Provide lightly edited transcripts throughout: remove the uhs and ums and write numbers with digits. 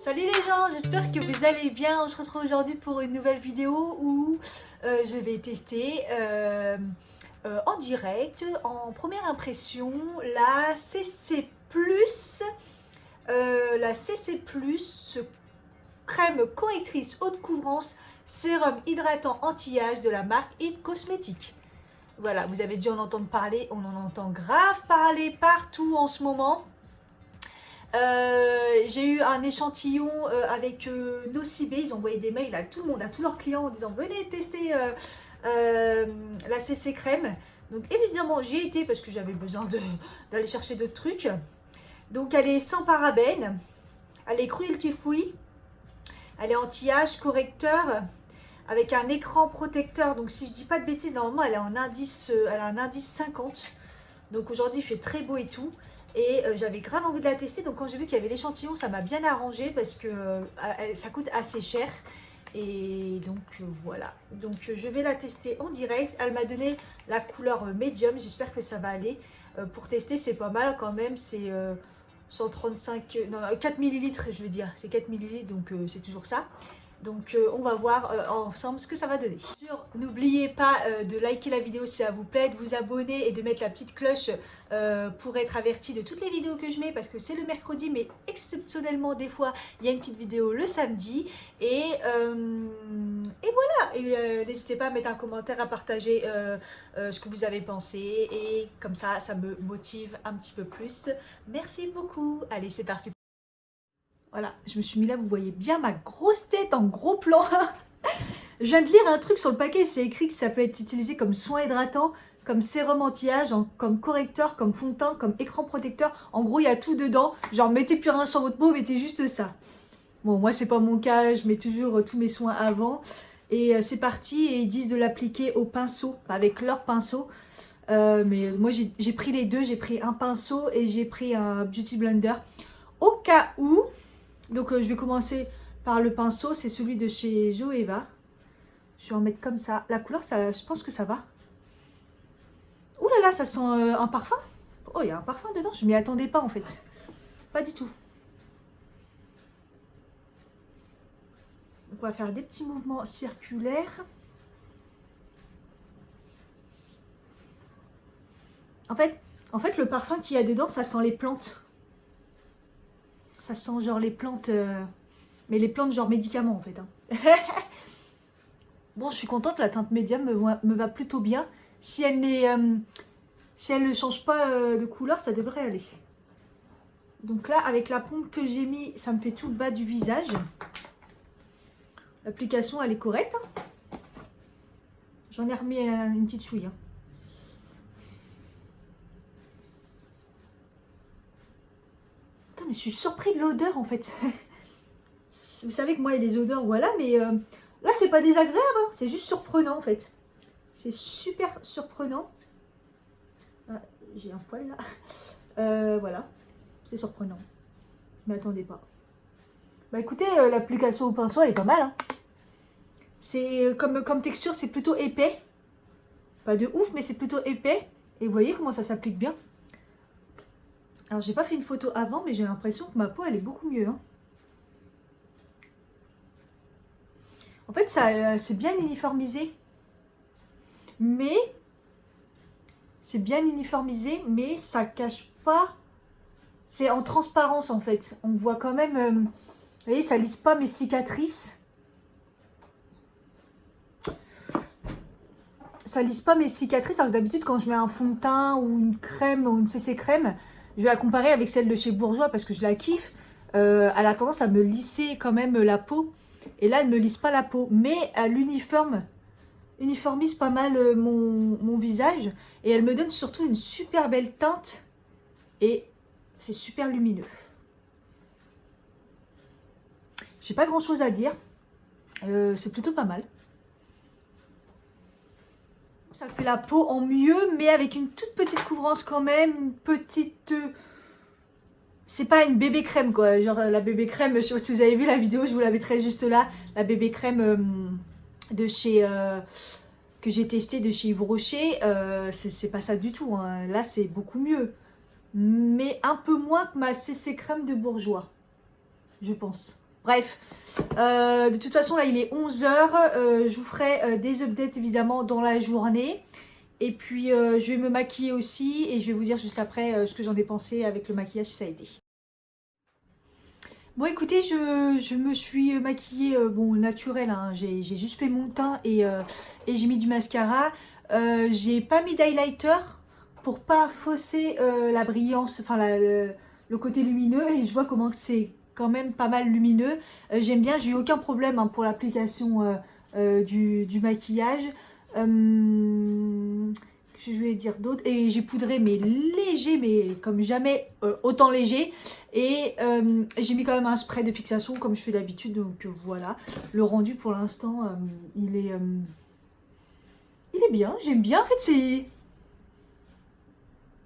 Salut les gens, j'espère que vous allez bien. On se retrouve aujourd'hui pour une nouvelle vidéo où je vais tester en direct, en première impression, la CC+, crème correctrice haute couvrance, sérum hydratant anti-âge de la marque It Cosmetics. Voilà, vous avez dû en entendre parler, on en entend grave parler partout en ce moment. J'ai eu un échantillon avec Nocibé, ils ont envoyé des mails à tout le monde, à tous leurs clients en disant venez tester la CC crème. Donc évidemment j'y ai été parce que j'avais besoin d'aller chercher d'autres trucs. Donc elle est sans parabènes, elle est cruelty free, elle est anti-âge, correcteur, avec un écran protecteur. Donc si je dis pas de bêtises, normalement elle a un indice 50. Donc aujourd'hui il fait très beau et tout. Et j'avais grave envie de la tester, donc quand j'ai vu qu'il y avait l'échantillon, ça m'a bien arrangé parce que ça coûte assez cher. Et donc voilà, donc je vais la tester en direct. Elle m'a donné la couleur médium, j'espère que ça va aller. Pour tester c'est pas mal quand même, c'est 135, non 4 millilitres je veux dire, c'est 4 millilitres donc c'est toujours ça. Donc on va voir ensemble ce que ça va donner. N'oubliez pas de liker la vidéo si ça vous plaît, de vous abonner et de mettre la petite cloche pour être averti de toutes les vidéos que je mets parce que c'est le mercredi mais exceptionnellement des fois il y a une petite vidéo le samedi et voilà. Et n'hésitez pas à mettre un commentaire, à partager ce que vous avez pensé et comme ça me motive un petit peu plus. Merci beaucoup. Allez c'est parti. Voilà, je me suis mis là, vous voyez bien ma grosse tête en gros plan. Je viens de lire un truc sur le paquet, c'est écrit que ça peut être utilisé comme soin hydratant, comme sérum anti-âge, comme correcteur, comme fond de teint, comme écran protecteur. En gros, il y a tout dedans. Genre, mettez plus rien sur votre peau, mettez juste ça. Bon, moi, c'est pas mon cas, je mets toujours tous mes soins avant. Et c'est parti, et ils disent de l'appliquer au pinceau, avec leur pinceau. Mais moi, j'ai pris les deux, j'ai pris un pinceau et j'ai pris un beauty blender. Au cas où... Donc je vais commencer par le pinceau, c'est celui de chez Joeva. Je vais en mettre comme ça. La couleur, ça, je pense que ça va. Ouh là là, ça sent un parfum. Oh, il y a un parfum dedans, je m'y attendais pas en fait. Pas du tout. Donc on va faire des petits mouvements circulaires. En fait le parfum qu'il y a dedans, ça sent les plantes. Ça sent genre les plantes, mais les plantes genre médicaments en fait. Hein. Bon, je suis contente, la teinte médium me va plutôt bien. Si elle ne change pas de couleur, ça devrait aller. Donc là, avec la pompe que j'ai mis, ça me fait tout le bas du visage. L'application, elle est correcte. Hein. J'en ai remis une petite chouille. Hein. Mais je suis surpris de l'odeur en fait. Vous savez que moi il y a des odeurs voilà, mais là c'est pas désagréable, hein. C'est juste surprenant en fait. C'est super surprenant. Ah, j'ai un poil là. Voilà, c'est surprenant. Je m'attendais pas. Bah écoutez, l'application au pinceau elle est pas mal. Hein. C'est comme texture, c'est plutôt épais. Pas de ouf, mais c'est plutôt épais. Et vous voyez comment ça s'applique bien. Alors, j'ai pas fait une photo avant, mais j'ai l'impression que ma peau, elle est beaucoup mieux. Hein. En fait, ça c'est bien uniformisé. Mais, c'est bien uniformisé, mais ça cache pas. C'est en transparence, en fait. On voit quand même... vous voyez, ça lisse pas mes cicatrices. Ça lisse pas mes cicatrices, alors que d'habitude, quand je mets un fond de teint ou une crème ou une CC crème... Je vais la comparer avec celle de chez Bourjois parce que je la kiffe. Elle a tendance à me lisser quand même la peau. Et là, elle ne me lisse pas la peau. Mais elle uniformise pas mal mon visage. Et elle me donne surtout une super belle teinte. Et c'est super lumineux. J'ai pas grand chose à dire. C'est plutôt pas mal. Ça fait la peau en mieux, mais avec une toute petite couvrance quand même, une petite... C'est pas une bébé crème quoi, genre la bébé crème, si vous avez vu la vidéo, je vous la mettrai juste là, la bébé crème de chez... que j'ai testé de chez Yves Rocher, c'est pas ça du tout, hein. Là c'est beaucoup mieux. Mais un peu moins que ma CC crème de Bourjois, je pense. Bref, de toute façon là il est 11 h, je vous ferai des updates évidemment dans la journée. Et puis je vais me maquiller aussi et je vais vous dire juste après ce que j'en ai pensé avec le maquillage, si ça a été. Bon écoutez, je me suis maquillée bon naturel, hein. J'ai juste fait mon teint et j'ai mis du mascara. J'ai pas mis d'highlighter pour pas fausser la brillance, enfin le côté lumineux, et je vois comment c'est quand même pas mal lumineux. J'aime bien, j'ai eu aucun problème hein, pour l'application du maquillage. Que je vais dire d'autre, et j'ai poudré mais léger, mais comme jamais autant léger, et j'ai mis quand même un spray de fixation comme je fais d'habitude. Donc voilà, le rendu pour l'instant il est bien, j'aime bien. En fait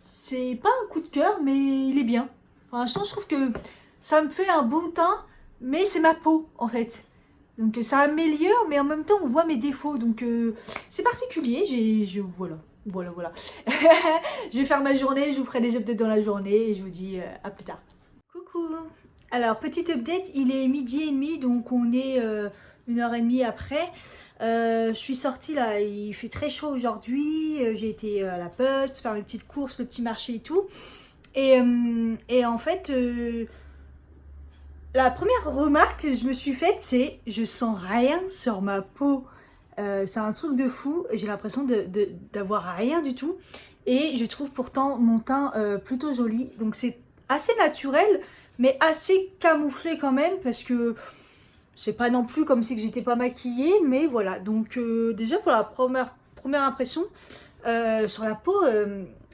c'est pas un coup de cœur, mais il est bien. Pour l'instant je trouve que ça me fait un bon teint, mais c'est ma peau en fait. Donc ça améliore, mais en même temps on voit mes défauts. Donc c'est particulier. Voilà. Je vais faire ma journée, je vous ferai des updates dans la journée et je vous dis à plus tard. Coucou. Alors petite update, il est 12h30, donc on est 1h30 après. Je suis sortie là, il fait très chaud aujourd'hui. J'ai été à la poste, faire mes petites courses, le petit marché et tout. Et en fait... la première remarque que je me suis faite, c'est je sens rien sur ma peau. C'est un truc de fou. J'ai l'impression d'avoir rien du tout. Et je trouve pourtant mon teint plutôt joli. Donc c'est assez naturel, mais assez camouflé quand même. Parce que c'est pas non plus comme si que j'étais pas maquillée. Mais voilà. Donc déjà pour la première impression, sur la peau,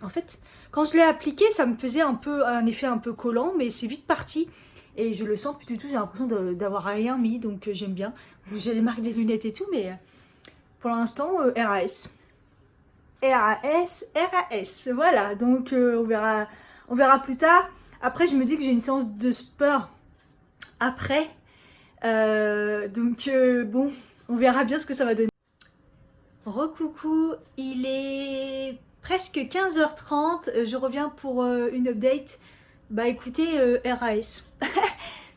en fait, quand je l'ai appliqué, ça me faisait un effet un peu collant. Mais c'est vite parti. Et je le sens plus du tout, j'ai l'impression d'avoir rien mis, donc j'aime bien. J'ai les marques des lunettes et tout, mais pour l'instant, RAS. RAS, voilà. Donc on verra plus tard. Après, je me dis que j'ai une séance de sport après. Donc bon, on verra bien ce que ça va donner. Recoucou, il est presque 15h30, je reviens pour une update. Bah écoutez, RAS.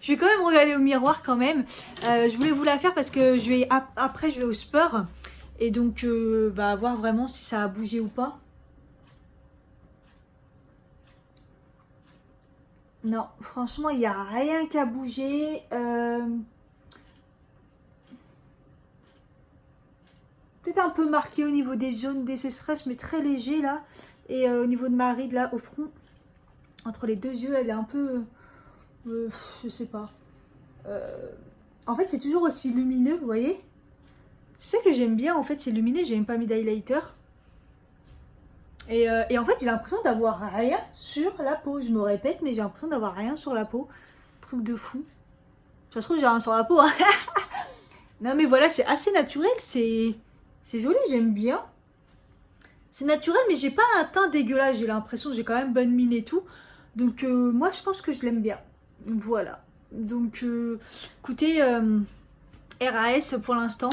Je vais quand même regarder au miroir quand même. Je voulais vous la faire parce que après je vais au sport. Et donc bah voir vraiment si ça a bougé ou pas. Non, franchement il n'y a rien qui a bougé. Peut-être un peu marqué au niveau des zones des sécheresses, mais très léger là. Et au niveau de ma ride là au front, entre les deux yeux, elle est un peu... je sais pas. En fait, c'est toujours aussi lumineux, vous voyez. C'est ça que j'aime bien, en fait, c'est lumineux. J'ai même pas mis d'highlighter. Et en fait, j'ai l'impression d'avoir rien sur la peau. Je me répète, mais j'ai l'impression d'avoir rien sur la peau. Truc de fou. Ça se trouve, j'ai rien sur la peau. Hein. Non, mais voilà, c'est assez naturel. C'est joli, j'aime bien. C'est naturel, mais j'ai pas un teint dégueulasse. J'ai l'impression, j'ai quand même bonne mine et tout. Donc, moi, je pense que je l'aime bien. Voilà. Donc, écoutez, RAS pour l'instant.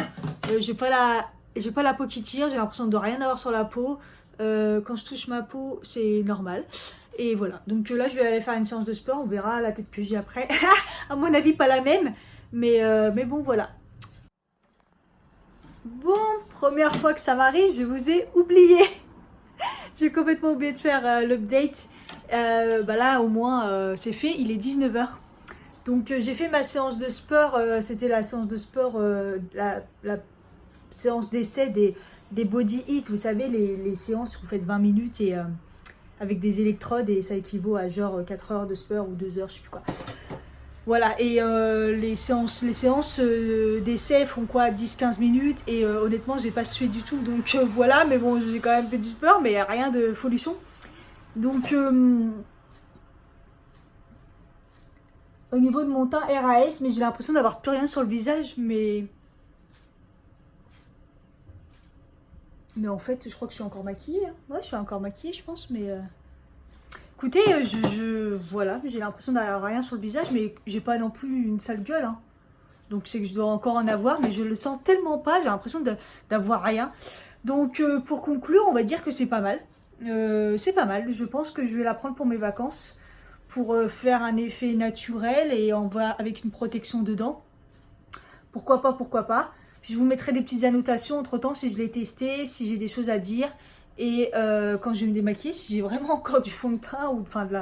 J'ai pas la peau qui tire. J'ai l'impression de rien avoir sur la peau. Quand je touche ma peau, c'est normal. Et voilà. Donc là, je vais aller faire une séance de sport. On verra la tête que j'ai après. À mon avis, pas la même. Mais bon, voilà. Bon, première fois que ça m'arrive, je vous ai oublié. J'ai complètement oublié de faire l'update. Bah là, au moins, c'est fait. Il est 19h. Donc, j'ai fait ma séance de sport. C'était la séance de sport, la séance d'essai des body heat. Vous savez, les séances où vous faites 20 minutes et avec des électrodes. Et ça équivaut à genre 4 heures de sport ou 2 heures, je sais plus quoi. Voilà, et les séances d'essai font quoi, 10-15 minutes, et honnêtement j'ai pas sué du tout, donc voilà, mais bon j'ai quand même fait du sport, mais rien de folichon. Donc au niveau de mon teint RAS, mais j'ai l'impression d'avoir plus rien sur le visage, mais en fait je crois que je suis encore maquillée, hein. Ouais, je suis encore maquillée je pense, mais... Écoutez, voilà, j'ai l'impression d'avoir rien sur le visage, mais j'ai pas non plus une sale gueule, hein. Donc c'est que je dois encore en avoir, mais je le sens tellement pas, j'ai l'impression d'avoir rien. Donc pour conclure, on va dire que c'est pas mal. C'est pas mal, je pense que je vais la prendre pour mes vacances, pour faire un effet naturel et avec une protection dedans. Pourquoi pas, pourquoi pas. Puis je vous mettrai des petites annotations entre temps si je l'ai testé, si j'ai des choses à dire. Et quand je vais me démaquiller, si j'ai vraiment encore du fond de teint ou enfin de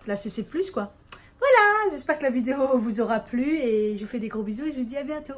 la CC+, quoi. Voilà, j'espère que la vidéo vous aura plu et je vous fais des gros bisous et je vous dis à bientôt.